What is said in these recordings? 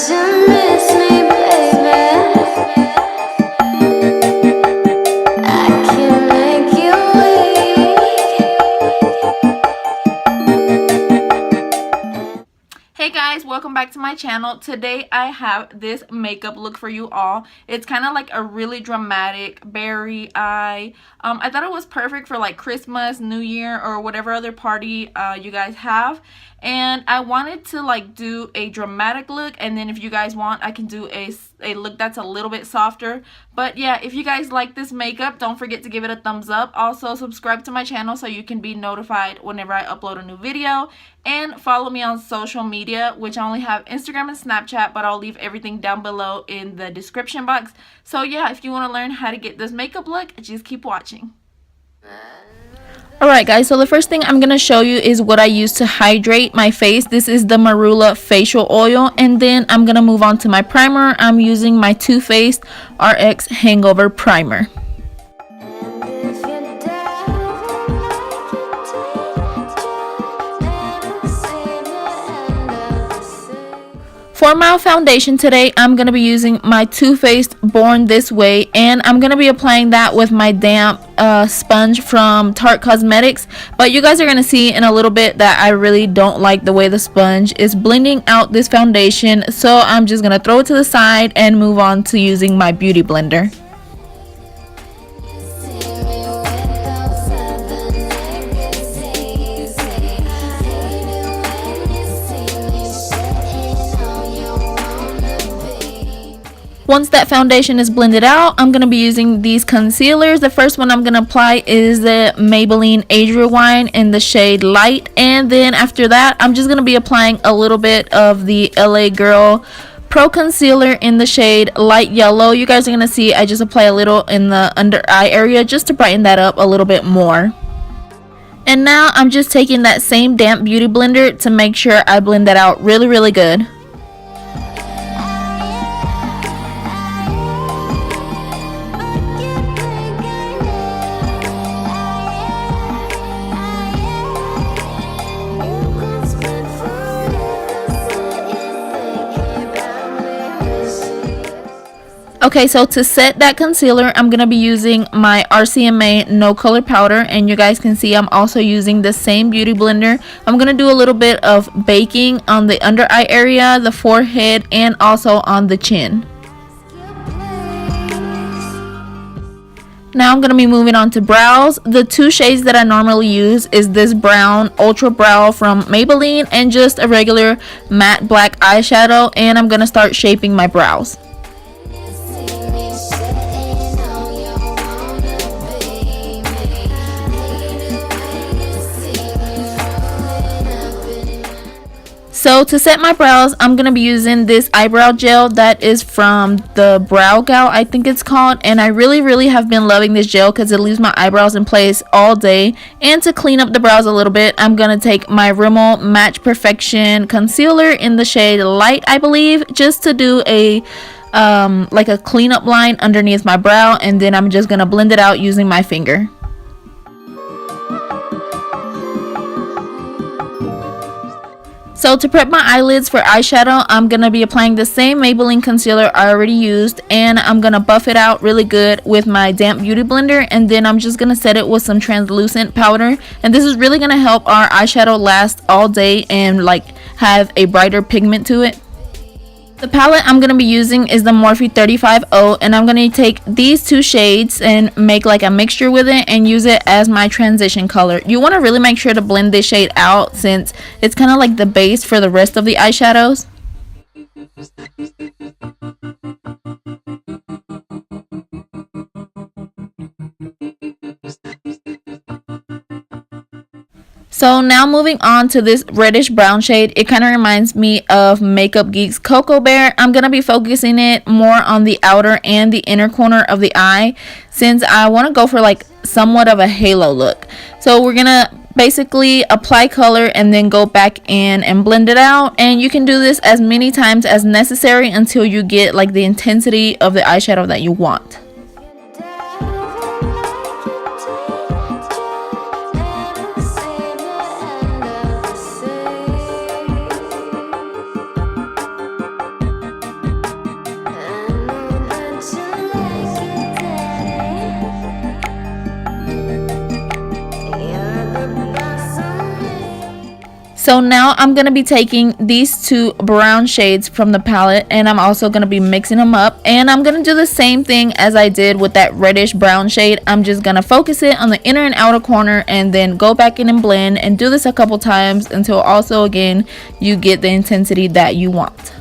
you miss me, baby? I can make you wait. Hey guys, welcome back to my channel. Today I have this makeup look for you all. It's kind of like a really dramatic berry eye. I thought it was perfect for like Christmas, New Year, or whatever other party you guys have. And I wanted to like do a dramatic look, and then if you guys want, I can do a look that's a little bit softer. But yeah, if you guys like this makeup, don't forget to give it a thumbs up. Also subscribe to my channel so you can be notified whenever I upload a new video, and follow me on social media, which I only have Instagram and Snapchat, but I'll leave everything down below in the description box. So yeah, if you want to learn how to get this makeup look, just keep watching. Alright guys, so the first thing I'm going to show you is what I use to hydrate my face. This is the Marula facial oil, and then I'm going to move on to my primer. I'm using my Too Faced RX Hangover Primer. For my foundation today, I'm going to be using my Too Faced Born This Way, and I'm going to be applying that with my damp sponge from Tarte Cosmetics. But you guys are going to see in a little bit that I really don't like the way the sponge is blending out this foundation, so I'm just going to throw it to the side and move on to using my beauty blender. Once that foundation is blended out, I'm going to be using these concealers. The first one I'm going to apply is the Maybelline Age Rewind in the shade Light. And then after that, I'm just going to be applying a little bit of the LA Girl Pro Concealer in the shade Light Yellow. You guys are going to see I just apply a little in the under eye area just to brighten that up a little bit more. And now I'm just taking that same damp beauty blender to make sure I blend that out really good. Okay, so to set that concealer, I'm going to be using my RCMA No Color Powder, and you guys can see I'm also using the same beauty blender. I'm going to do a little bit of baking on the under eye area, the forehead, and also on the chin. Now I'm going to be moving on to brows. The two shades that I normally use is this brown Ultra Brow from Maybelline and just a regular matte black eyeshadow, and I'm going to start shaping my brows. So to set my brows, I'm going to be using this eyebrow gel that is from the Brow Gal, I think it's called. And I really have been loving this gel because it leaves my eyebrows in place all day. And to clean up the brows a little bit, I'm going to take my Rimmel Match Perfection Concealer in the shade Light, I believe, just to do a like a cleanup line underneath my brow. And then I'm just going to blend it out using my finger. So to prep my eyelids for eyeshadow, I'm going to be applying the same Maybelline concealer I already used, and I'm going to buff it out really good with my damp beauty blender, and then I'm just going to set it with some translucent powder. And this is really going to help our eyeshadow last all day and like have a brighter pigment to it. The palette I'm going to be using is the Morphe 35o, and I'm going to take these two shades and make like a mixture with it and use it as my transition color. You want to really make sure to blend this shade out since it's kind of like the base for the rest of the eyeshadows. So now moving on to this reddish brown shade, it kind of reminds me of Makeup Geek's Cocoa Bear. I'm going to be focusing it more on the outer and the inner corner of the eye since I want to go for like somewhat of a halo look. So we're going to basically apply color and then go back in and blend it out. And you can do this as many times as necessary until you get like the intensity of the eyeshadow that you want. So now I'm going to be taking these two brown shades from the palette, and I'm also going to be mixing them up, and I'm going to do the same thing as I did with that reddish brown shade. I'm just going to focus it on the inner and outer corner and then go back in and blend, and do this a couple times until also again you get the intensity that you want.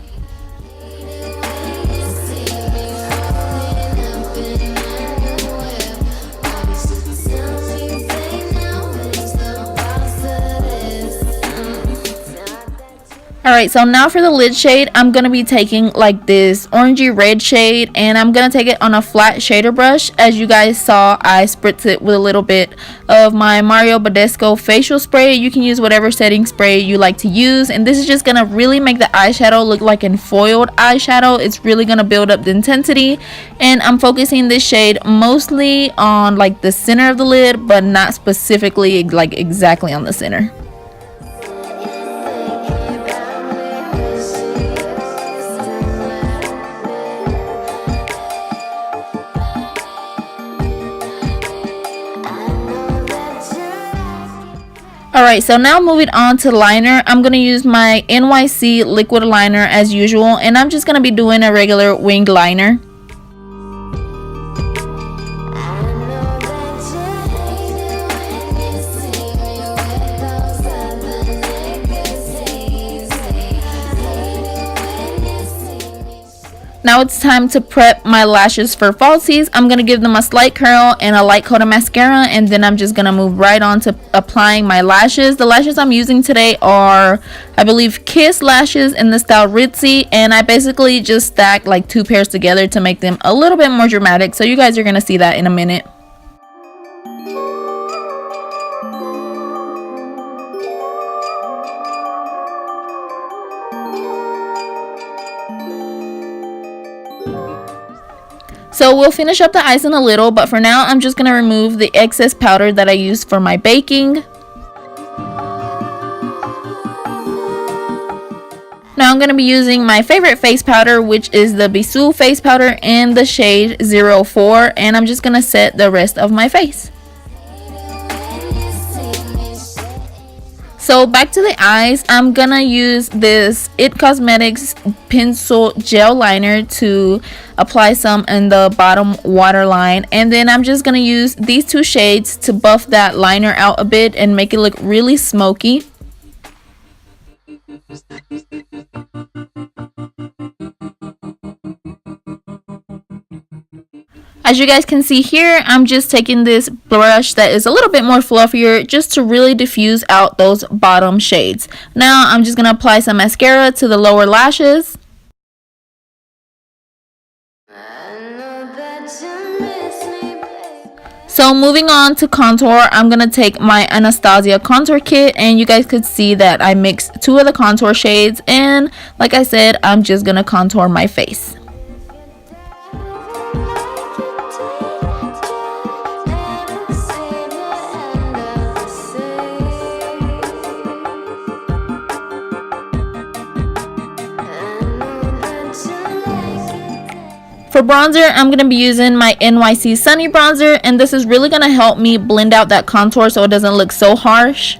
Alright, so now for the lid shade, I'm going to be taking like this orangey red shade, and I'm going to take it on a flat shader brush. As you guys saw, I spritz it with a little bit of my Mario Badescu facial spray. You can use whatever setting spray you like to use, and this is just going to really make the eyeshadow look like a foiled eyeshadow. It's really going to build up the intensity, and I'm focusing this shade mostly on like the center of the lid, but not specifically like exactly on the center. Alright, so now moving on to liner, I'm going to use my NYC liquid liner as usual, and I'm just going to be doing a regular winged liner. Now it's time to prep my lashes for falsies. I'm going to give them a slight curl and a light coat of mascara, and then I'm just going to move right on to applying my lashes. The lashes I'm using today are, I believe, Kiss lashes in the style Ritzy, and I basically just stack like two pairs together to make them a little bit more dramatic, so you guys are going to see that in a minute. So we'll finish up the eyes in a little, but for now I'm just going to remove the excess powder that I used for my baking. Now I'm going to be using my favorite face powder, which is the Bissu face powder in the shade 04, and I'm just going to set the rest of my face. So back to the eyes, I'm gonna use this It Cosmetics pencil gel liner to apply some in the bottom waterline, and then I'm just gonna use these two shades to buff that liner out a bit and make it look really smoky. As you guys can see here, I'm just taking this brush that is a little bit more fluffier just to really diffuse out those bottom shades. Now I'm just going to apply some mascara to the lower lashes. So moving on to contour, I'm going to take my Anastasia contour kit, and you guys could see that I mixed two of the contour shades, and like I said, I'm just going to contour my face. For bronzer, I'm going to be using my NYC Sunny Bronzer, and this is really going to help me blend out that contour so it doesn't look so harsh.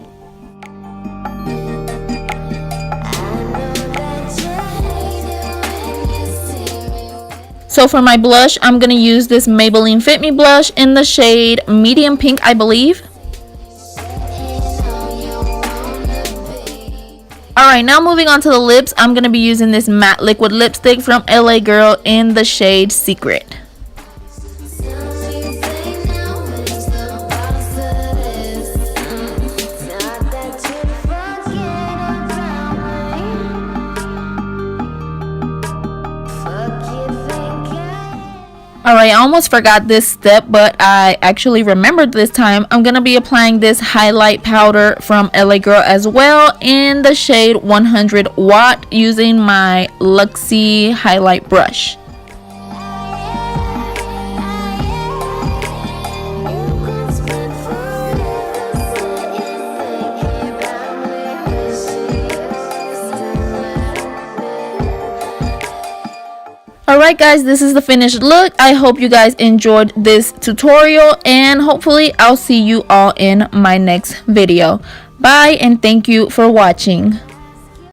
So for my blush, I'm going to use this Maybelline Fit Me blush in the shade Medium Pink, I believe. Alright, now moving on to the lips, I'm going to be using this matte liquid lipstick from LA Girl in the shade Secret. Alright, I almost forgot this step, but I actually remembered this time. I'm going to be applying this highlight powder from LA Girl as well in the shade 100 Watt using my Luxie highlight brush. Alright guys, this is the finished look. I hope you guys enjoyed this tutorial, and hopefully I'll see you all in my next video. Bye, and thank you for watching.